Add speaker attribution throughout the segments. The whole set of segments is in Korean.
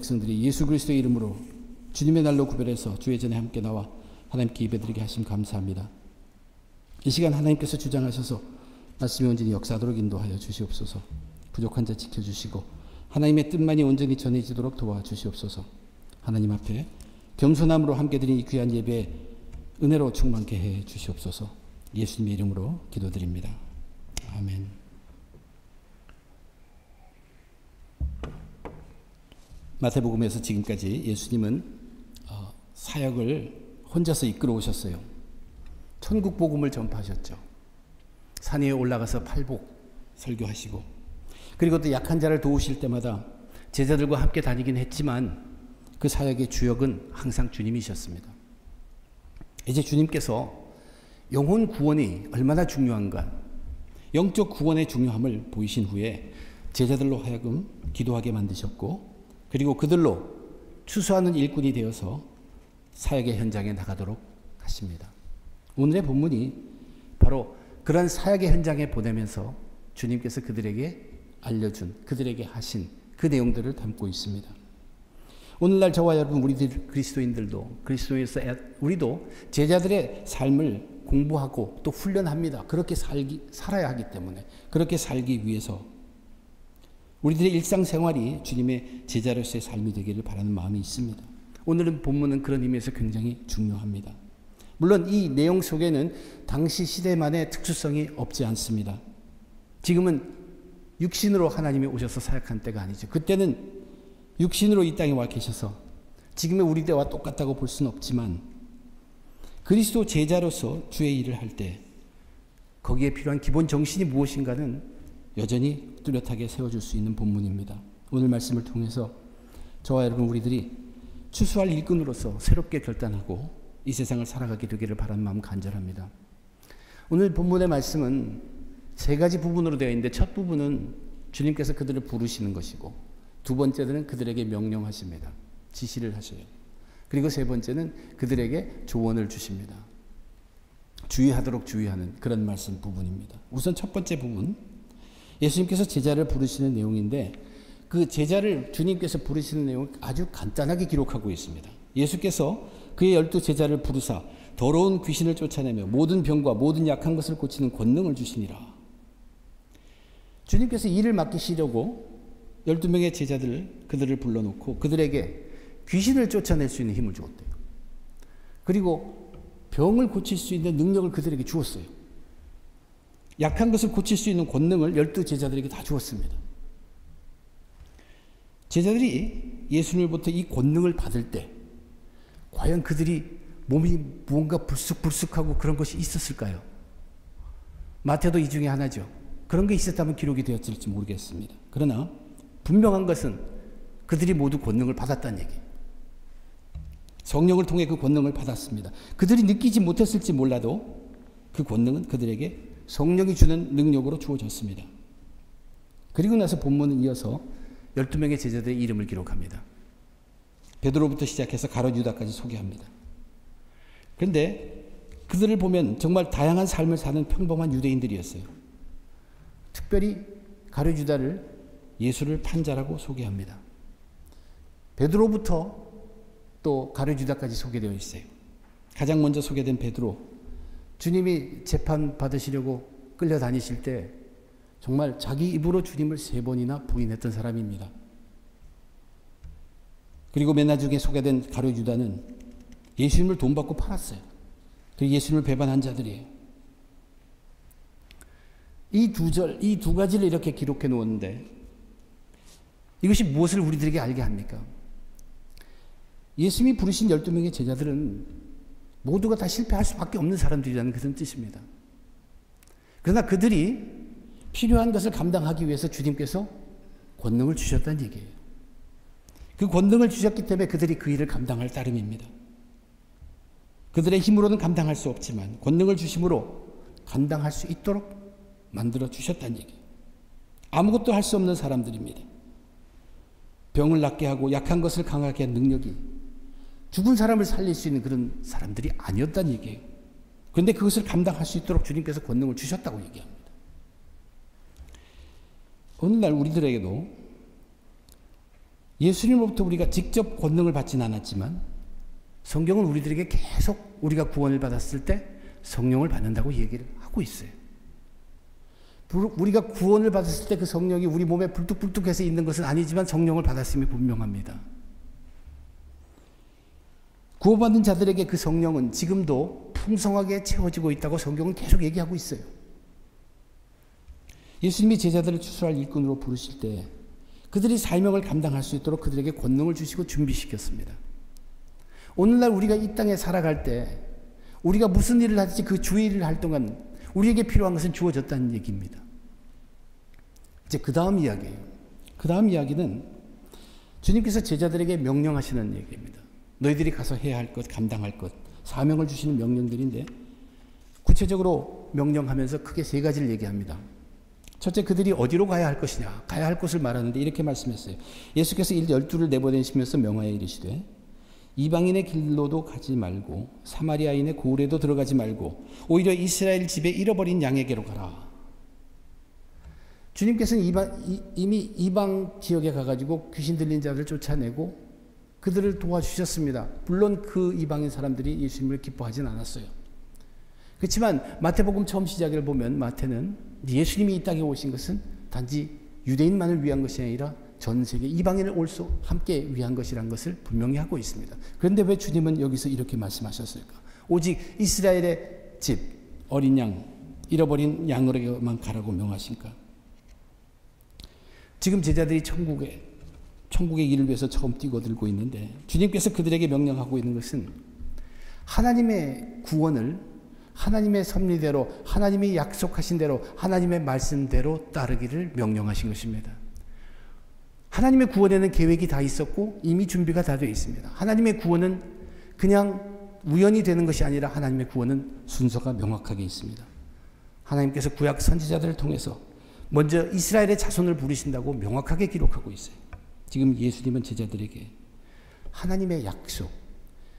Speaker 1: 백성들이 예수 그리스도의 이름으로 주님의 날로 구별해서 주의 전에 함께 나와 하나님께 예배드리게 하심 감사합니다. 이 시간 하나님께서 주장하셔서 말씀이 온전히 역사하도록 인도하여 주시옵소서. 부족한 자 지켜주시고 하나님의 뜻만이 온전히 전해지도록 도와주시옵소서. 하나님 앞에 겸손함으로 함께 드린 이 귀한 예배 은혜로 충만케 해 주시옵소서. 예수님의 이름으로 기도드립니다. 아멘. 마태복음에서 지금까지 예수님은 사역을 혼자서 이끌어 오셨어요. 천국 복음을 전파하셨죠. 산 위에 올라가서 팔복 설교하시고, 그리고 또 약한 자를 도우실 때마다 제자들과 함께 다니긴 했지만 그 사역의 주역은 항상 주님이셨습니다. 이제 주님께서 영혼 구원이 얼마나 중요한가, 영적 구원의 중요함을 보이신 후에 제자들로 하여금 기도하게 만드셨고, 그리고 그들로 추수하는 일꾼이 되어서 사역의 현장에 나가도록 하십니다. 오늘의 본문이 바로 그런 사역의 현장에 보내면서 주님께서 그들에게 알려준, 그들에게 하신 그 내용들을 담고 있습니다. 오늘날 저와 여러분, 우리 그리스도인들도, 그리스도인에서 우리도 제자들의 삶을 공부하고 또 훈련합니다. 그렇게 살아야 하기 때문에, 그렇게 살기 위해서 우리들의 일상생활이 주님의 제자로서의 삶이 되기를 바라는 마음이 있습니다. 오늘은 본문은 그런 의미에서 굉장히 중요합니다. 물론 이 내용 속에는 당시 시대만의 특수성이 없지 않습니다. 지금은 육신으로 하나님이 오셔서 사역한 때가 아니죠. 그때는 육신으로 이 땅에 와 계셔서 지금의 우리 때와 똑같다고 볼 수는 없지만, 그리스도 제자로서 주의 일을 할 때 거기에 필요한 기본 정신이 무엇인가는 여전히 뚜렷하게 세워줄 수 있는 본문입니다. 오늘 말씀을 통해서 저와 여러분, 우리들이 추수할 일꾼으로서 새롭게 결단하고 이 세상을 살아가게 되기를 바라는 마음 간절합니다. 오늘 본문의 말씀은 세 가지 부분으로 되어 있는데, 첫 부분은 주님께서 그들을 부르시는 것이고, 두 번째는 그들에게 명령하십니다. 지시를 하셔요. 그리고 세 번째는 그들에게 조언을 주십니다. 주의하도록 주의하는 그런 말씀 부분입니다. 우선 첫 번째 부분, 예수님께서 제자를 부르시는 내용인데, 그 제자를 주님께서 부르시는 내용을 아주 간단하게 기록하고 있습니다. 예수께서 그의 12 제자를 부르사 더러운 귀신을 쫓아내며 모든 병과 모든 약한 것을 고치는 권능을 주시니라. 주님께서 일을 맡기시려고 12명의 그들을 불러놓고 그들에게 귀신을 쫓아낼 수 있는 힘을 주었대요. 그리고 병을 고칠 수 있는 능력을 그들에게 주었어요. 약한 것을 고칠 수 있는 권능을 12 제자들에게 다 주었습니다. 제자들이 예수님으로부터 이 권능을 받을 때 과연 그들이 몸이 무언가 불쑥불쑥하고 그런 것이 있었을까요? 마태도 이 중에 하나죠. 그런 게 있었다면 기록이 되었을지 모르겠습니다. 그러나 분명한 것은 그들이 모두 권능을 받았다는 얘기예요. 성령을 통해 그 권능을 받았습니다. 그들이 느끼지 못했을지 몰라도 그 권능은 그들에게 성령이 주는 능력으로 주어졌습니다. 그리고 나서 본문은 이어서 12명의 제자들의 이름을 기록합니다. 베드로부터 시작해서 가룟 유다까지 소개합니다. 그런데 그들을 보면 정말 다양한 삶을 사는 평범한 유대인들이었어요. 특별히 가룟 유다를 예수를 판 자라고 소개합니다. 베드로부터 또 가룟 유다까지 소개되어 있어요. 가장 먼저 소개된 베드로, 주님이 재판 받으시려고 끌려다니실 때 정말 자기 입으로 주님을 3번이나 부인했던 사람입니다. 그리고 맨 나중에 소개된 가룟 유다는 예수님을 돈 받고 팔았어요. 그리고 예수님을 배반한 자들이에요. 이 두 가지를 이렇게 기록해 놓았는데, 이것이 무엇을 우리들에게 알게 합니까? 예수님이 부르신 12명의 제자들은 모두가 다 실패할 수밖에 없는 사람들이라는 그런 뜻입니다. 그러나 그들이 필요한 것을 감당하기 위해서 주님께서 권능을 주셨다는 얘기예요. 그 권능을 주셨기 때문에 그들이 그 일을 감당할 따름입니다. 그들의 힘으로는 감당할 수 없지만 권능을 주심으로 감당할 수 있도록 만들어 주셨다는 얘기예요. 아무것도 할 수 없는 사람들입니다. 병을 낫게 하고 약한 것을 강하게 한 능력이 죽은 사람을 살릴 수 있는 그런 사람들이 아니었다는 얘기예요. 그런데 그것을 감당할 수 있도록 주님께서 권능을 주셨다고 얘기합니다. 오늘날 우리들에게도 예수님으로부터 우리가 직접 권능을 받지는 않았지만 성경은 우리들에게 계속 우리가 구원을 받았을 때 성령을 받는다고 얘기를 하고 있어요. 우리가 구원을 받았을 때 그 성령이 우리 몸에 불뚝불뚝해서 있는 것은 아니지만 성령을 받았음이 분명합니다. 구원받는 자들에게 그 성령은 지금도 풍성하게 채워지고 있다고 성경은 계속 얘기하고 있어요. 예수님이 제자들을 추수할 일꾼으로 부르실 때 그들이 사명을 감당할 수 있도록 그들에게 권능을 주시고 준비시켰습니다. 오늘날 우리가 이 땅에 살아갈 때 우리가 무슨 일을 하든지 그 주일을 할 동안 우리에게 필요한 것은 주어졌다는 얘기입니다. 이제 그 다음 이야기예요. 그 다음 이야기는 주님께서 제자들에게 명령하시는 얘기입니다. 너희들이 가서 해야 할 것, 감당할 것, 사명을 주시는 명령들인데 구체적으로 명령하면서 크게 세 가지를 얘기합니다. 첫째, 그들이 어디로 가야 할 것이냐, 가야 할 곳을 말하는데 이렇게 말씀했어요. 예수께서 12를 내보내시면서 명하여 이르시되 이방인의 길로도 가지 말고 사마리아인의 고을에도 들어가지 말고 오히려 이스라엘 집에 잃어버린 양에게로 가라. 주님께서는 이미 이방 지역에 가가지고 귀신 들린 자들을 쫓아내고 그들을 도와주셨습니다. 물론 그 이방인 사람들이 예수님을 기뻐하진 않았어요. 그렇지만 마태복음 처음 시작을 보면 마태는 예수님이 이 땅에 오신 것은 단지 유대인만을 위한 것이 아니라 전 세계 이방인을 함께 위한 것이라는 것을 분명히 하고 있습니다. 그런데 왜 주님은 여기서 이렇게 말씀하셨을까? 오직 이스라엘의 집, 어린 양, 잃어버린 양으로만 가라고 명하신가? 지금 제자들이 천국의 일을 위해서 처음 뛰어들고 있는데 주님께서 그들에게 명령하고 있는 것은 하나님의 구원을 하나님의 섭리대로 하나님이 약속하신 대로 하나님의 말씀대로 따르기를 명령하신 것입니다. 하나님의 구원에는 계획이 다 있었고 이미 준비가 다 되어 있습니다. 하나님의 구원은 그냥 우연히 되는 것이 아니라 하나님의 구원은 순서가 명확하게 있습니다. 하나님께서 구약 선지자들을 통해서 먼저 이스라엘의 자손을 부르신다고 명확하게 기록하고 있어요. 지금 예수님은 제자들에게 하나님의 약속,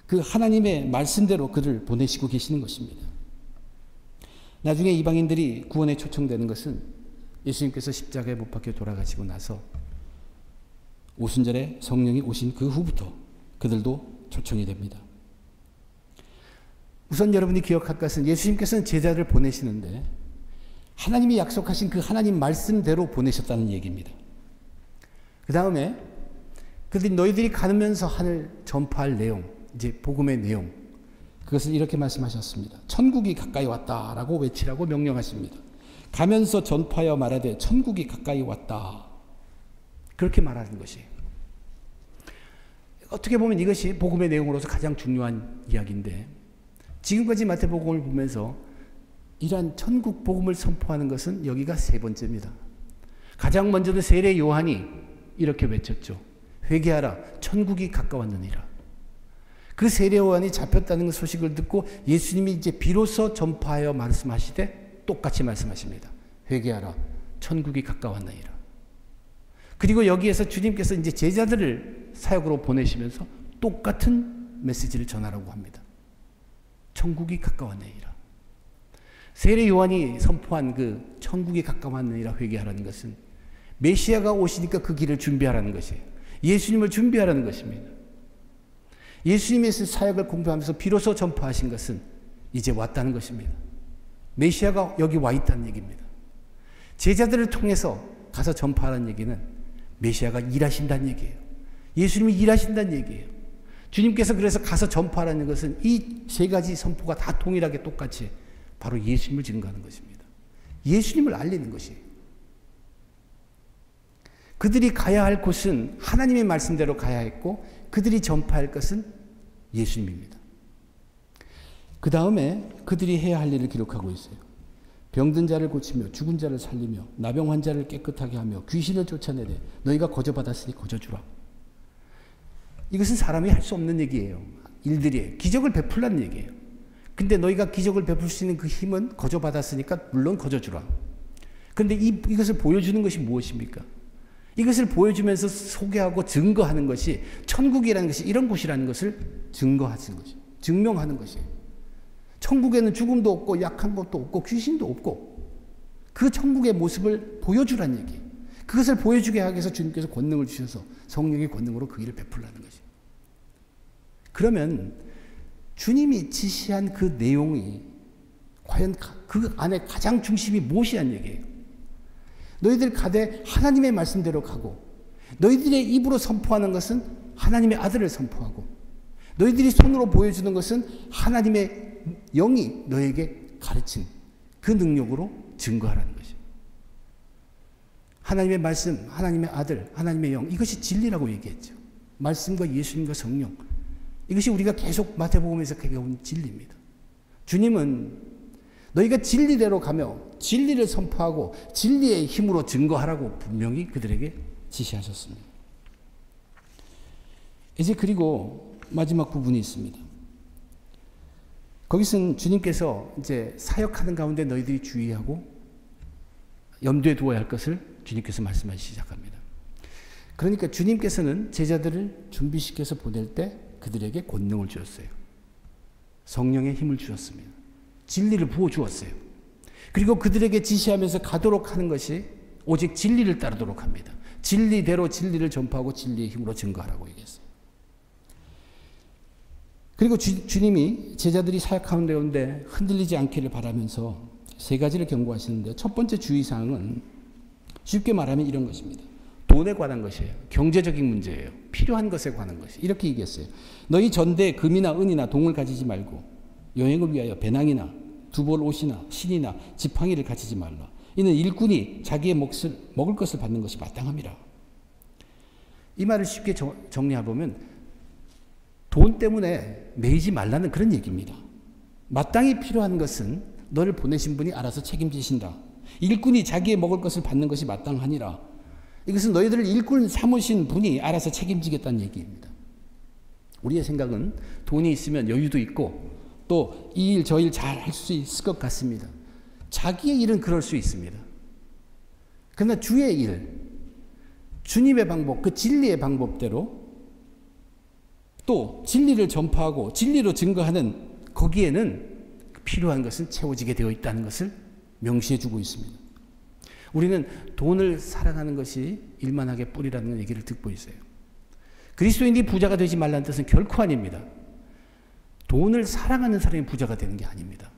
Speaker 1: 그 하나님의 말씀대로 그를 보내시고 계시는 것입니다. 나중에 이방인들이 구원에 초청되는 것은 예수님께서 십자가에 못 박혀 돌아가시고 나서 오순절에 성령이 오신 그 후부터 그들도 초청이 됩니다. 우선 여러분이 기억할 것은 예수님께서는 제자들을 보내시는데 하나님이 약속하신 그 하나님 말씀대로 보내셨다는 얘기입니다. 그 다음에 너희들이 가면서 하늘 전파할 내용, 이제 복음의 내용, 그것을 이렇게 말씀하셨습니다. 천국이 가까이 왔다라고 외치라고 명령하십니다. 가면서 전파하여 말하되 천국이 가까이 왔다. 그렇게 말하는 것이에요. 어떻게 보면 이것이 복음의 내용으로서 가장 중요한 이야기인데 지금까지 마태복음을 보면서 이러한 천국 복음을 선포하는 것은 여기가 세 번째입니다. 가장 먼저는 세례 요한이 이렇게 외쳤죠. 회개하라, 천국이 가까웠느니라. 그 세례 요한이 잡혔다는 소식을 듣고 예수님이 이제 비로소 전파하여 말씀하시되 똑같이 말씀하십니다. 회개하라, 천국이 가까웠느니라. 그리고 여기에서 주님께서 이제 제자들을 사역으로 보내시면서 똑같은 메시지를 전하라고 합니다. 천국이 가까웠느니라. 세례 요한이 선포한 그 천국이 가까웠느니라 회개하라는 것은 메시아가 오시니까 그 길을 준비하라는 것이에요. 예수님을 준비하라는 것입니다. 예수님의 사역을 공부하면서 비로소 전파하신 것은 이제 왔다는 것입니다. 메시아가 여기 와 있다는 얘기입니다. 제자들을 통해서 가서 전파하라는 얘기는 메시아가 일하신다는 얘기예요. 예수님이 일하신다는 얘기예요. 주님께서 그래서 가서 전파하라는 것은 이 세 가지 선포가 다 동일하게 똑같이 바로 예수님을 증거하는 것입니다. 예수님을 알리는 것이에요. 그들이 가야 할 곳은 하나님의 말씀대로 가야 했고 그들이 전파할 것은 예수님입니다. 그 다음에 그들이 해야 할 일을 기록하고 있어요. 병든 자를 고치며 죽은 자를 살리며 나병 환자를 깨끗하게 하며 귀신을 쫓아내되 너희가 거저받았으니 거저주라. 이것은 사람이 할 수 없는 얘기예요. 일들이에요. 기적을 베풀라는 얘기예요. 근데 너희가 기적을 베풀 수 있는 그 힘은 거저받았으니까 물론 거저주라. 그런데 이것을 보여주는 것이 무엇입니까? 이것을 보여주면서 소개하고 증거하는 것이 천국이라는 것이 이런 곳이라는 것을 증거하는 것이에요. 증명하는 것이에요. 천국에는 죽음도 없고 약한 것도 없고 귀신도 없고 그 천국의 모습을 보여주라는 얘기예요. 그것을 보여주게 하기 위해서 주님께서 권능을 주셔서 성령의 권능으로 그 일을 베풀라는 것이에요. 그러면 주님이 지시한 그 내용이 과연 그 안에 가장 중심이 무엇이란 얘기예요? 너희들 가되 하나님의 말씀대로 가고 너희들의 입으로 선포하는 것은 하나님의 아들을 선포하고 너희들이 손으로 보여주는 것은 하나님의 영이 너에게 가르친 그 능력으로 증거하라는 것이에요. 하나님의 말씀, 하나님의 아들, 하나님의 영, 이것이 진리라고 얘기했죠. 말씀과 예수님과 성령, 이것이 우리가 계속 마태복음에서 배워온 진리입니다. 주님은 너희가 진리대로 가며 진리를 선포하고 진리의 힘으로 증거하라고 분명히 그들에게 지시하셨습니다. 이제 그리고 마지막 부분이 있습니다. 거기서는 주님께서 이제 사역하는 가운데 너희들이 주의하고 염두에 두어야 할 것을 주님께서 말씀하시기 시작합니다. 그러니까 주님께서는 제자들을 준비시켜서 보낼 때 그들에게 권능을 주었어요. 성령의 힘을 주셨습니다. 진리를 부어주었어요. 그리고 그들에게 지시하면서 가도록 하는 것이 오직 진리를 따르도록 합니다. 진리대로 진리를 전파하고 진리의 힘으로 증거하라고 얘기했어요. 그리고 주님이 제자들이 사역하는 가운데 흔들리지 않기를 바라면서 세 가지를 경고하시는데, 첫 번째 주의사항은 쉽게 말하면 이런 것입니다. 돈에 관한 것이에요. 경제적인 문제예요. 필요한 것에 관한 것이. 이렇게 얘기했어요. 너희 전대에 금이나 은이나 동을 가지지 말고 여행을 위하여 배낭이나 두벌 옷이나 신이나 지팡이를 가지지 말라. 이는 일꾼이 자기의 몫을 먹을 것을 받는 것이 마땅함이라. 이 말을 쉽게 정리해보면 돈 때문에 매이지 말라는 그런 얘기입니다. 마땅히 필요한 것은 너를 보내신 분이 알아서 책임지신다. 일꾼이 자기의 먹을 것을 받는 것이 마땅하니라. 이것은 너희들을 일꾼 삼으신 분이 알아서 책임지겠다는 얘기입니다. 우리의 생각은 돈이 있으면 여유도 있고 또 이 일 저 일 잘 할 수 있을 것 같습니다. 자기의 일은 그럴 수 있습니다. 그러나 주의 일, 주님의 방법, 그 진리의 방법대로 또 진리를 전파하고 진리로 증거하는 거기에는 필요한 것은 채워지게 되어 있다는 것을 명시해 주고 있습니다. 우리는 돈을 사랑하는 것이 일만하게 뿌리라는 얘기를 듣고 있어요. 그리스도인이 부자가 되지 말라는 뜻은 결코 아닙니다. 돈을 사랑하는 사람이 부자가 되는 게 아닙니다.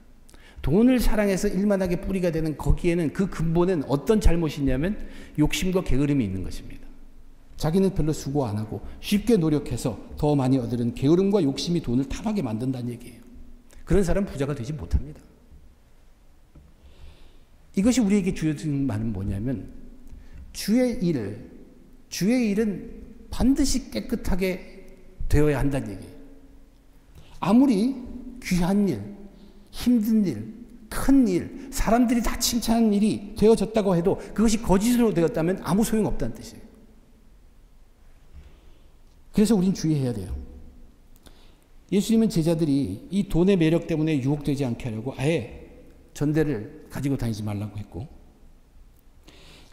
Speaker 1: 돈을 사랑해서 일만하게 뿌리가 되는 거기에는 그 근본은 어떤 잘못이 있냐면 욕심과 게으름이 있는 것입니다. 자기는 별로 수고 안 하고 쉽게 노력해서 더 많이 얻으려는 게으름과 욕심이 돈을 탐하게 만든다는 얘기예요. 그런 사람은 부자가 되지 못합니다. 이것이 우리에게 주어진 말은 뭐냐면 주의 일은 반드시 깨끗하게 되어야 한다는 얘기예요. 아무리 귀한 일, 힘든 일, 큰 일, 사람들이 다 칭찬하는 일이 되어졌다고 해도 그것이 거짓으로 되었다면 아무 소용없다는 뜻이에요. 그래서 우린 주의해야 돼요. 예수님은 제자들이 이 돈의 매력 때문에 유혹되지 않게 하려고 아예 전대를 가지고 다니지 말라고 했고,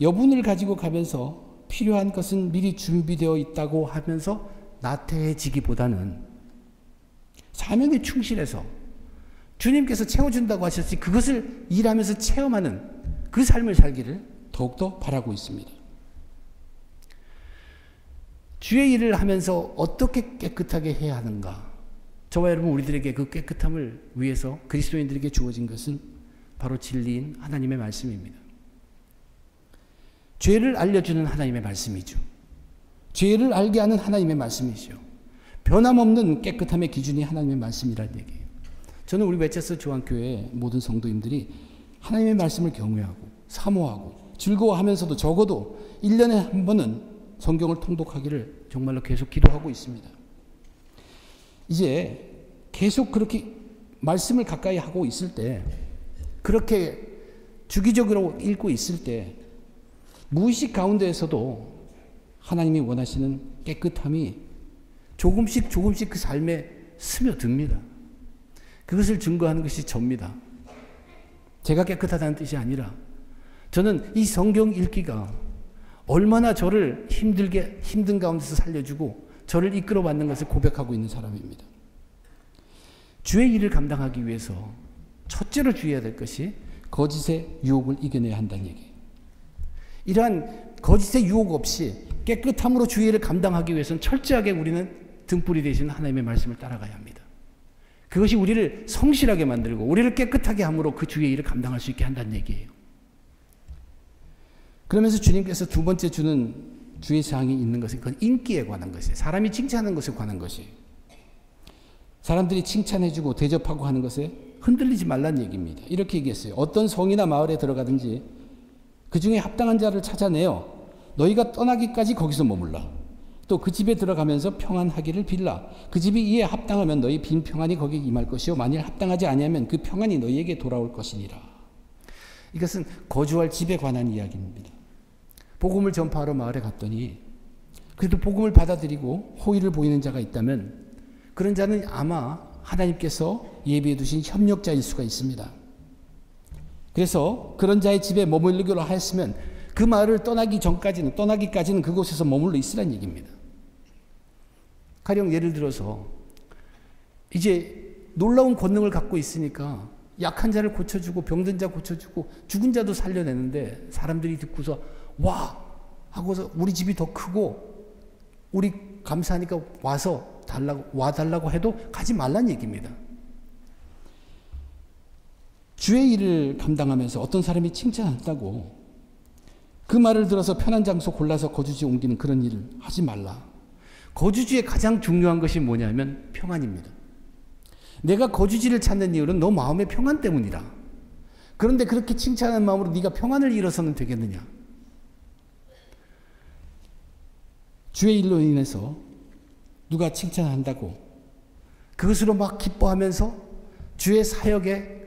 Speaker 1: 여분을 가지고 가면서 필요한 것은 미리 준비되어 있다고 하면서 나태해지기보다는 사명에 충실해서 주님께서 채워준다고 하셨으니 그것을 일하면서 체험하는 그 삶을 살기를 더욱더 바라고 있습니다. 주의 일을 하면서 어떻게 깨끗하게 해야 하는가? 저와 여러분 우리들에게 그 깨끗함을 위해서 그리스도인들에게 주어진 것은 바로 진리인 하나님의 말씀입니다. 죄를 알려주는 하나님의 말씀이죠. 죄를 알게 하는 하나님의 말씀이죠. 변함없는 깨끗함의 기준이 하나님의 말씀이라는 얘기예요. 저는 우리 웨체스 조항교회 모든 성도님들이 하나님의 말씀을 경외하고 사모하고 즐거워하면서도 적어도 1년에 한 번은 성경을 통독하기를 정말로 계속 기도하고 있습니다. 이제 계속 그렇게 말씀을 가까이 하고 있을 때, 그렇게 주기적으로 읽고 있을 때 무의식 가운데에서도 하나님이 원하시는 깨끗함이 조금씩 그 삶에 스며듭니다. 그것을 증거하는 것이 접니다. 제가 깨끗하다는 뜻이 아니라 저는 이 성경 읽기가 얼마나 저를 힘든 가운데서 살려주고 저를 이끌어 받는 것을 고백하고 있는 사람입니다. 주의 일을 감당하기 위해서 첫째로 주의해야 될 것이 거짓의 유혹을 이겨내야 한다는 얘기예요. 이러한 거짓의 유혹 없이 깨끗함으로 주의 일을 감당하기 위해서는 철저하게 우리는 등불이 되시는 하나님의 말씀을 따라가야 합니다. 그것이 우리를 성실하게 만들고 우리를 깨끗하게 함으로 그 주의 일을 감당할 수 있게 한다는 얘기예요. 그러면서 주님께서 두 번째 주는 주의 사항이 있는 것은 그건 인기에 관한 것이에요. 사람이 칭찬하는 것에 관한 것이에요. 사람들이 칭찬해주고 대접하고 하는 것에 흔들리지 말라는 얘기입니다. 이렇게 얘기했어요. 어떤 성이나 마을에 들어가든지 그 중에 합당한 자를 찾아내어 너희가 떠나기까지 거기서 머물라. 또 그 집에 들어가면서 평안하기를 빌라. 그 집이 이에 합당하면 너희 빈 평안이 거기에 임할 것이요 만일 합당하지 아니하면 그 평안이 너희에게 돌아올 것이니라. 이것은 거주할 집에 관한 이야기입니다. 복음을 전파하러 마을에 갔더니 그래도 복음을 받아들이고 호의를 보이는 자가 있다면 그런 자는 아마 하나님께서 예비해 두신 협력자일 수가 있습니다. 그래서 그런 자의 집에 머물기로 하였으면 그 마을을 떠나기까지는 그곳에서 머물러 있으라는 얘기입니다. 가령 예를 들어서 이제 놀라운 권능을 갖고 있으니까 약한 자를 고쳐주고 병든 자 고쳐주고 죽은 자도 살려내는데 사람들이 듣고서 와 하고서 우리 집이 더 크고 우리 감사하니까 와달라고 해도 가지 말란 얘기입니다. 주의 일을 감당하면서 어떤 사람이 칭찬한다고 그 말을 들어서 편한 장소 골라서 거주지 옮기는 그런 일을 하지 말라. 거주지의 가장 중요한 것이 뭐냐면 평안입니다. 내가 거주지를 찾는 이유는 너 마음의 평안 때문이다. 그런데 그렇게 칭찬하는 마음으로 네가 평안을 잃어서는 되겠느냐. 주의 일로 인해서 누가 칭찬한다고 그것으로 막 기뻐하면서 주의 사역에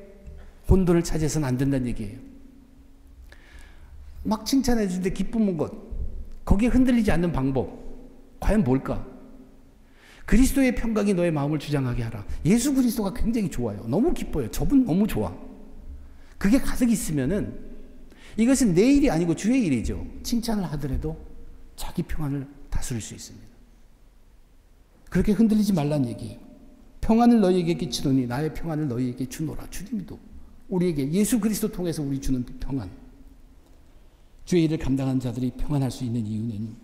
Speaker 1: 혼돈을 차지해서는 안 된다는 얘기예요. 막 칭찬해 주는데 기쁨은 것, 거기에 흔들리지 않는 방법 과연 뭘까? 그리스도의 평강이 너의 마음을 주장하게 하라. 예수 그리스도가 굉장히 좋아요. 너무 기뻐요. 저분 너무 좋아. 그게 가득 있으면은 이것은 내 일이 아니고 주의 일이죠. 칭찬을 하더라도 자기 평안을 다스릴 수 있습니다. 그렇게 흔들리지 말란 얘기예요. 평안을 너희에게 끼치노니 나의 평안을 너희에게 주노라. 주님도 우리에게 예수 그리스도 통해서 우리 주는 평안. 주의 일을 감당한 자들이 평안할 수 있는 이유는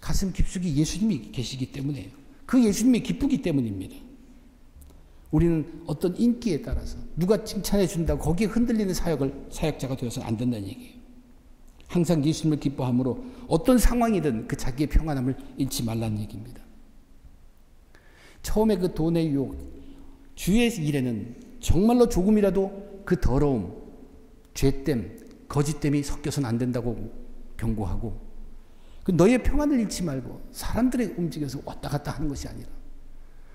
Speaker 1: 가슴 깊숙이 예수님이 계시기 때문이에요. 그 예수님이 기쁘기 때문입니다. 우리는 어떤 인기에 따라서 누가 칭찬해 준다고 거기에 흔들리는 사역자가 되어서는 안 된다는 얘기예요. 항상 예수님을 기뻐함으로 어떤 상황이든 그 자기의 평안함을 잃지 말라는 얘기입니다. 처음에 그 돈의 유혹, 주의 일에는 정말로 조금이라도 그 더러움, 죄됨, 거짓됨이 섞여서는 안 된다고 경고하고 너희의 평안을 잃지 말고 사람들의 움직여서 왔다 갔다 하는 것이 아니라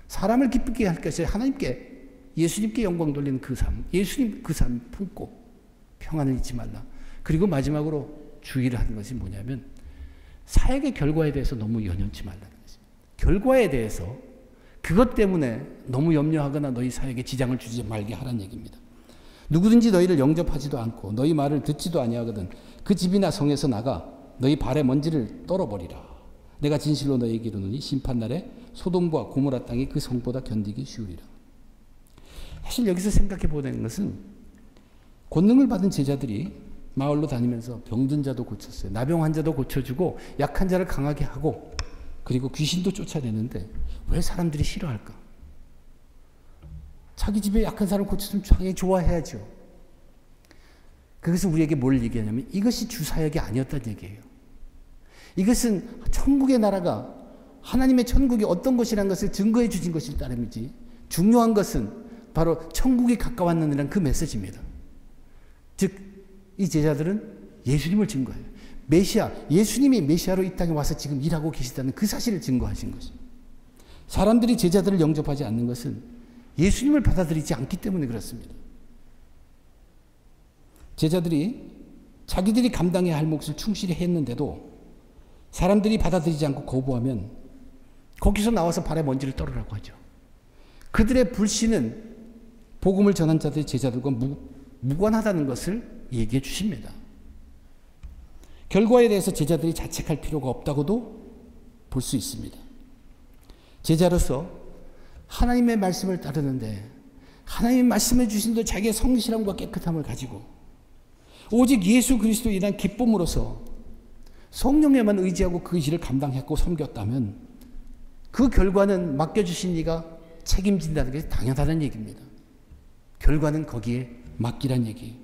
Speaker 1: 사람을 기쁘게 할 것이 하나님께 예수님께 영광 돌리는 그 삶, 예수님 그 삶 품고 평안을 잃지 말라. 그리고 마지막으로 주의를 하는 것이 뭐냐면 사역의 결과에 대해서 너무 연연치 말라는 것입니다. 결과에 대해서 그것 때문에 너무 염려하거나 너희 사역에 지장을 주지 말게 하라는 얘기입니다. 누구든지 너희를 영접하지도 않고 너희 말을 듣지도 아니하거든 그 집이나 성에서 나가 너희 발에 먼지를 떨어버리라. 내가 진실로 너희에게 이르노니 심판날에 소돔과 고모라 땅이 그 성보다 견디기 쉬우리라. 사실 여기서 생각해 보는 것은 권능을 받은 제자들이 마을로 다니면서 병든 자도 고쳤어요. 나병 환자도 고쳐주고 약한 자를 강하게 하고 그리고 귀신도 쫓아내는데 왜 사람들이 싫어할까? 자기 집에 약한 사람 고쳤으면 당연히 좋아해야죠. 그것은 우리에게 뭘 얘기하냐면 이것이 주 사역이 아니었다는 얘기예요. 이것은 천국의 나라가 하나님의 천국이 어떤 것이라는 것을 증거해 주신 것일 따름이지 중요한 것은 바로 천국이 가까웠느니라는 그 메시지입니다. 즉 이 제자들은 예수님을 증거해요. 메시아, 예수님이 메시아로 이 땅에 와서 지금 일하고 계시다는 그 사실을 증거하신 것입니다. 사람들이 제자들을 영접하지 않는 것은 예수님을 받아들이지 않기 때문에 그렇습니다. 제자들이 자기들이 감당해야 할 몫을 충실히 했는데도 사람들이 받아들이지 않고 거부하면 거기서 나와서 발에 먼지를 떨으라고 하죠. 그들의 불신은 복음을 전한 자들의 제자들과 무관하다는 것을 얘기해 주십니다. 결과에 대해서 제자들이 자책할 필요가 없다고도 볼 수 있습니다. 제자로서 하나님의 말씀을 따르는데 하나님의 말씀해 주신 대로 자기의 성실함과 깨끗함을 가지고 오직 예수 그리스도에 대한 기쁨으로서 성령에만 의지하고 그 일을 감당했고 섬겼다면 그 결과는 맡겨주신 이가 책임진다는 게 당연하다는 얘기입니다. 결과는 거기에 맡기란 얘기예요.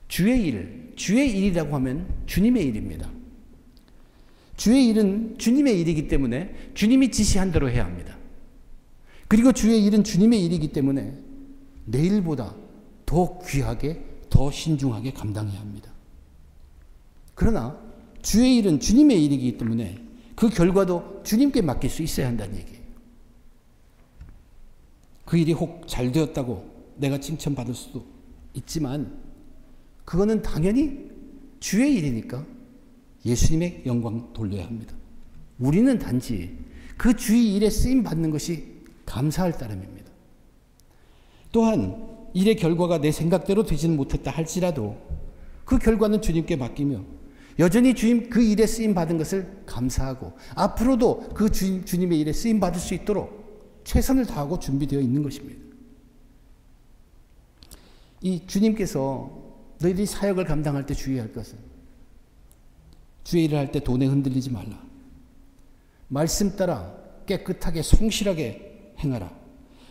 Speaker 1: 주의 일이라고 하면 주님의 일입니다. 주의 일은 주님의 일이기 때문에 주님이 지시한 대로 해야 합니다. 그리고 주의 일은 주님의 일이기 때문에 내 일보다 더 귀하게, 더 신중하게 감당해야 합니다. 그러나 주의 일은 주님의 일이기 때문에 그 결과도 주님께 맡길 수 있어야 한다는 얘기예요. 그 일이 혹 잘 되었다고 내가 칭찬받을 수도 있지만 그거는 당연히 주의 일이니까 예수님의 영광 돌려야 합니다. 우리는 단지 그 주의 일에 쓰임 받는 것이 감사할 따름입니다. 또한 일의 결과가 내 생각대로 되지는 못했다 할지라도 그 결과는 주님께 맡기며 여전히 주님 그 일에 쓰임 받은 것을 감사하고 앞으로도 그 주님의 일에 쓰임 받을 수 있도록 최선을 다하고 준비되어 있는 것입니다. 이 주님께서 너희들이 사역을 감당할 때 주의할 것은 주의 일을 할 때 돈에 흔들리지 말라. 말씀 따라 깨끗하게 성실하게 행하라.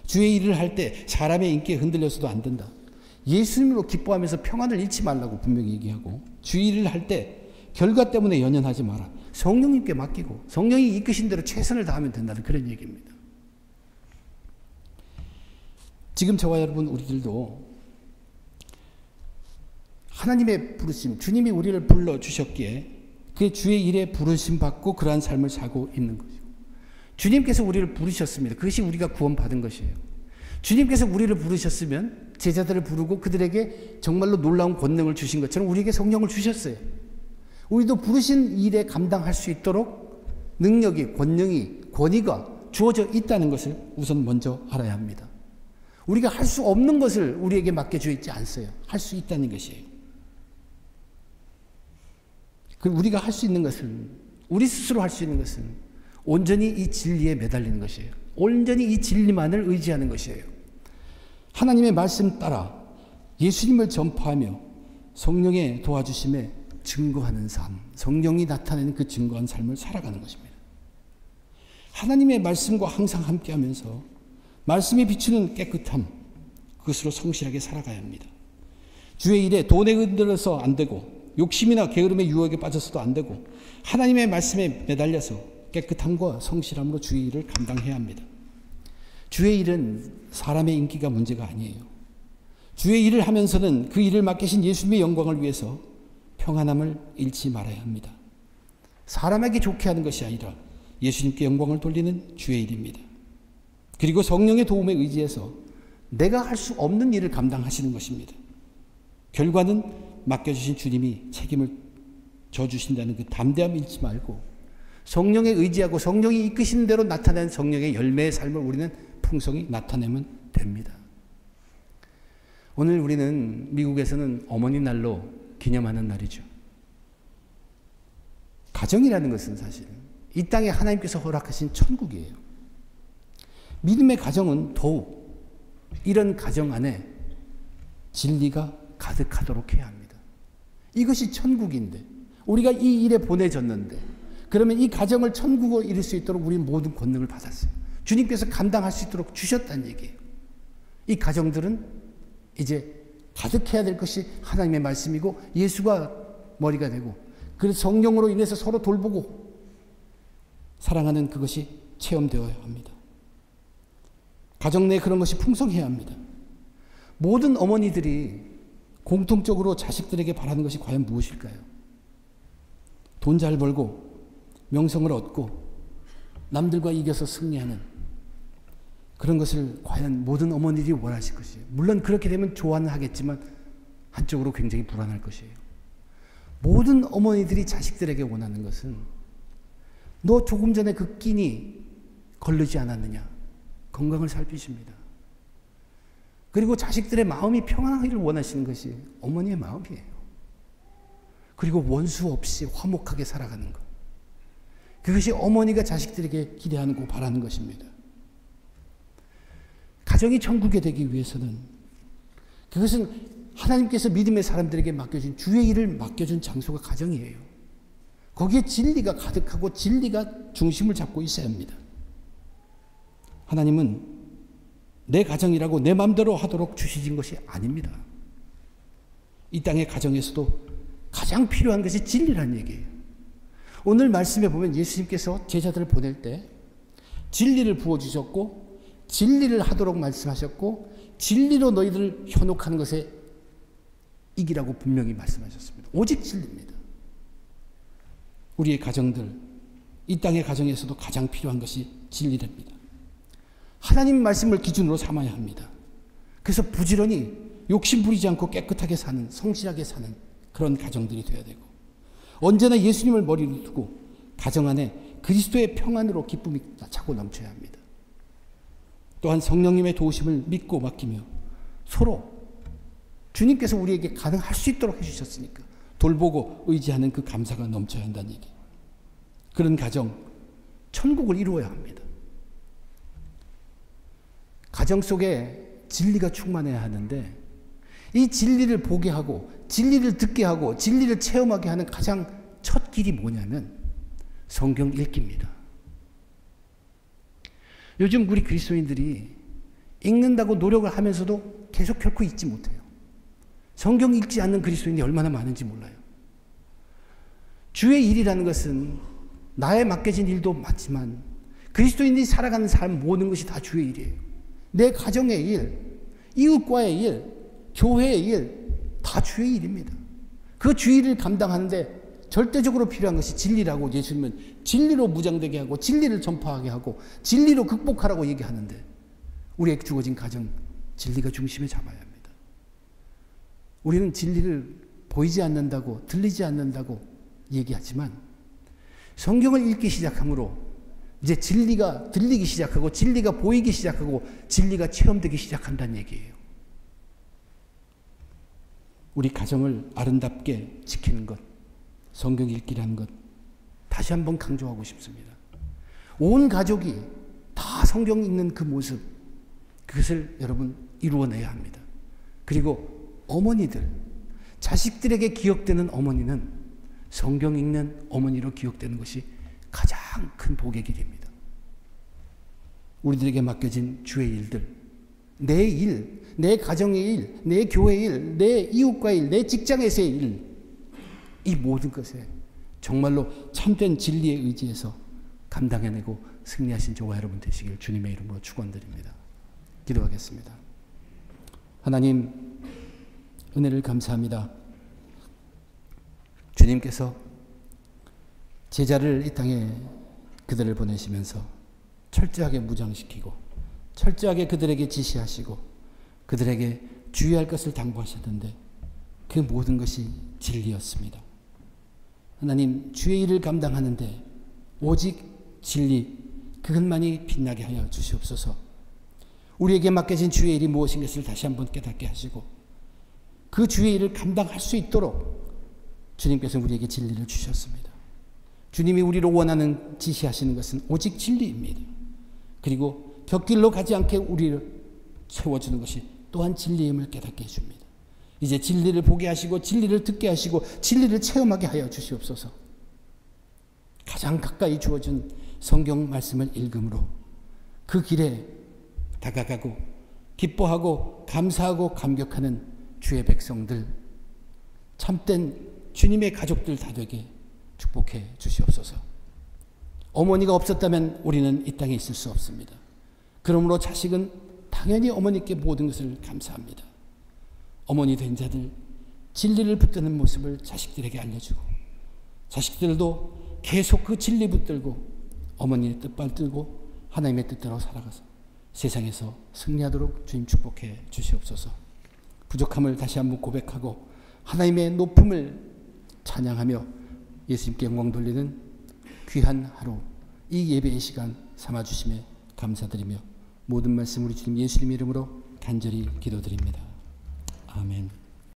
Speaker 1: 주의 일을 할 때 사람의 인기에 흔들려서도 안 된다. 예수님으로 기뻐하면서 평안을 잃지 말라고 분명히 얘기하고 주의 일을 할 때 결과 때문에 연연하지 마라. 성령님께 맡기고 성령이 이끄신 대로 최선을 다하면 된다는 그런 얘기입니다. 지금 저와 여러분 우리들도 하나님의 부르심, 주님이 우리를 불러주셨기에 그 주의 일에 부르심 받고 그러한 삶을 사고 있는 거죠. 주님께서 우리를 부르셨습니다. 그것이 우리가 구원받은 것이에요. 주님께서 우리를 부르셨으면 제자들을 부르고 그들에게 정말로 놀라운 권능을 주신 것처럼 우리에게 성령을 주셨어요. 우리도 부르신 일에 감당할 수 있도록 능력이, 권능이, 권위가 주어져 있다는 것을 우선 먼저 알아야 합니다. 우리가 할 수 없는 것을 우리에게 맡겨져 있지 않어요. 할 수 있다는 것이에요. 우리가 할 수 있는 것은, 우리 스스로 할 수 있는 것은 온전히 이 진리에 매달리는 것이에요. 온전히 이 진리만을 의지하는 것이에요. 하나님의 말씀 따라 예수님을 전파하며 성령의 도와주심에 증거하는 삶, 성령이 나타내는 그 증거한 삶을 살아가는 것입니다. 하나님의 말씀과 항상 함께하면서 말씀이 비추는 깨끗함, 그것으로 성실하게 살아가야 합니다. 주의 일에 돈에 흔들려서 안 되고 욕심이나 게으름의 유혹에 빠져서도 안 되고 하나님의 말씀에 매달려서 깨끗함과 성실함으로 주의 일을 감당해야 합니다. 주의 일은 사람의 인기가 문제가 아니에요. 주의 일을 하면서는 그 일을 맡기신 예수님의 영광을 위해서 평안함을 잃지 말아야 합니다. 사람에게 좋게 하는 것이 아니라 예수님께 영광을 돌리는 주의 일입니다. 그리고 성령의 도움에 의지해서 내가 할 수 없는 일을 감당하시는 것입니다. 결과는 맡겨주신 주님이 책임을 져주신다는 그 담대함 잃지 말고 성령에 의지하고 성령이 이끄시는 대로 나타낸 성령의 열매의 삶을 우리는 풍성히 나타내면 됩니다. 오늘 우리는 미국에서는 어머니 날로 기념하는 날이죠. 가정이라는 것은 사실 이 땅에 하나님께서 허락하신 천국이에요. 믿음의 가정은 더욱 이런 가정 안에 진리가 가득하도록 해야 합니다. 이것이 천국인데 우리가 이 일에 보내졌는데 그러면 이 가정을 천국으로 이룰 수 있도록 우리는 모든 권능을 받았어요. 주님께서 감당할 수 있도록 주셨다는 얘기예요. 이 가정들은 이제 가득해야 될 것이 하나님의 말씀이고 예수가 머리가 되고 그래서 성령으로 인해서 서로 돌보고 사랑하는 그것이 체험되어야 합니다. 가정 내에 그런 것이 풍성해야 합니다. 모든 어머니들이 공통적으로 자식들에게 바라는 것이 과연 무엇일까요? 돈 잘 벌고 명성을 얻고 남들과 이겨서 승리하는 그런 것을 과연 모든 어머니들이 원하실 것이에요. 물론 그렇게 되면 좋아는 하겠지만 한쪽으로 굉장히 불안할 것이에요. 모든 어머니들이 자식들에게 원하는 것은 너 조금 전에 그 끼니 걸르지 않았느냐? 건강을 살피십니다. 그리고 자식들의 마음이 평안하기를 원하시는 것이 어머니의 마음이에요. 그리고 원수 없이 화목하게 살아가는 것. 그것이 어머니가 자식들에게 기대하고 바라는 것입니다. 가정이 천국이 되기 위해서는 그것은 하나님께서 믿음의 사람들에게 맡겨준 주의 일을 맡겨준 장소가 가정이에요. 거기에 진리가 가득하고 진리가 중심을 잡고 있어야 합니다. 하나님은 내 가정이라고 내 마음대로 하도록 주시진 것이 아닙니다. 이 땅의 가정에서도 가장 필요한 것이 진리라는 얘기예요. 오늘 말씀에 보면 예수님께서 제자들을 보낼 때 진리를 부어주셨고 진리를 하도록 말씀하셨고 진리로 너희들을 현혹하는 것에 이기라고 분명히 말씀하셨습니다. 오직 진리입니다. 우리의 가정들, 이 땅의 가정에서도 가장 필요한 것이 진리랍니다. 하나님 말씀을 기준으로 삼아야 합니다. 그래서 부지런히 욕심 부리지 않고 깨끗하게 사는, 성실하게 사는 그런 가정들이 되어야 되고, 언제나 예수님을 머리로 두고 가정 안에 그리스도의 평안으로 기쁨이 차고 넘쳐야 합니다. 또한 성령님의 도우심을 믿고 맡기며 서로 주님께서 우리에게 가능할 수 있도록 해주셨으니까 돌보고 의지하는 그 감사가 넘쳐야 한다는 얘기. 그런 가정, 천국을 이루어야 합니다. 가정 속에 진리가 충만해야 하는데 이 진리를 보게 하고 진리를 듣게 하고 진리를 체험하게 하는 가장 첫 길이 뭐냐면 성경 읽기입니다. 요즘 우리 그리스도인들이 읽는다고 노력을 하면서도 계속 결코 읽지 못해요. 성경 읽지 않는 그리스도인이 얼마나 많은지 몰라요. 주의 일이라는 것은 나에 맡겨진 일도 맞지만 그리스도인들이 살아가는 삶 모든 것이 다 주의 일이에요. 내 가정의 일, 이웃과의 일, 교회의 일, 다 주의 일입니다. 그 주의 일을 감당하는데 절대적으로 필요한 것이 진리라고 예수님은 진리로 무장되게 하고 진리를 전파하게 하고 진리로 극복하라고 얘기하는데 우리에게 주어진 가정, 진리가 중심에 잡아야 합니다. 우리는 진리를 보이지 않는다고 들리지 않는다고 얘기하지만 성경을 읽기 시작함으로 이제 진리가 들리기 시작하고 진리가 보이기 시작하고 진리가 체험되기 시작한다는 얘기예요. 우리 가정을 아름답게 지키는 것, 성경 읽기라는 것 다시 한번 강조하고 싶습니다. 온 가족이 다 성경 읽는 그 모습, 그것을 여러분 이루어내야 합니다. 그리고 어머니들, 자식들에게 기억되는 어머니는 성경 읽는 어머니로 기억되는 것이 가장 큰 복의 길입니다. 우리들에게 맡겨진 주의 일들, 내 일, 내 가정의 일, 내 교회의 일, 내 이웃과의 일, 내 직장에서의 일, 이 모든 것에 정말로 참된 진리에 의지해서 감당해내고 승리하신 저와 여러분 되시길 주님의 이름으로 축원드립니다. 기도하겠습니다. 하나님, 은혜를 감사합니다. 주님께서 제자를 이 땅에 그들을 보내시면서 철저하게 무장시키고 철저하게 그들에게 지시하시고 그들에게 주의할 것을 당부하셨는데 그 모든 것이 진리였습니다. 하나님, 주의 일을 감당하는데 오직 진리, 그것만이 빛나게 하여 주시옵소서. 우리에게 맡겨진 주의 일이 무엇인 것을 다시 한번 깨닫게 하시고 그 주의 일을 감당할 수 있도록 주님께서 우리에게 진리를 주셨습니다. 주님이 우리로 원하는 지시하시는 것은 오직 진리입니다. 그리고 곁길로 가지 않게 우리를 세워주는 것이 또한 진리임을 깨닫게 해줍니다. 이제 진리를 보게 하시고 진리를 듣게 하시고 진리를 체험하게 하여 주시옵소서. 가장 가까이 주어진 성경 말씀을 읽음으로 그 길에 다가가고 기뻐하고 감사하고 감격하는 주의 백성들, 참된 주님의 가족들 다 되게 축복해 주시옵소서. 어머니가 없었다면 우리는 이 땅에 있을 수 없습니다. 그러므로 자식은 당연히 어머니께 모든 것을 감사합니다. 어머니 된 자들, 진리를 붙드는 모습을 자식들에게 알려주고 자식들도 계속 그 진리 붙들고 어머니의 뜻 받들고 하나님의 뜻대로 살아가서 세상에서 승리하도록 주님 축복해 주시옵소서. 부족함을 다시 한번 고백하고 하나님의 높음을 찬양하며 예수님께 영광 돌리는 귀한 하루, 이 예배의 시간 삼아주심에 감사드리며 모든 말씀 우리 주님 예수님 이름으로 간절히 기도드립니다. 아멘.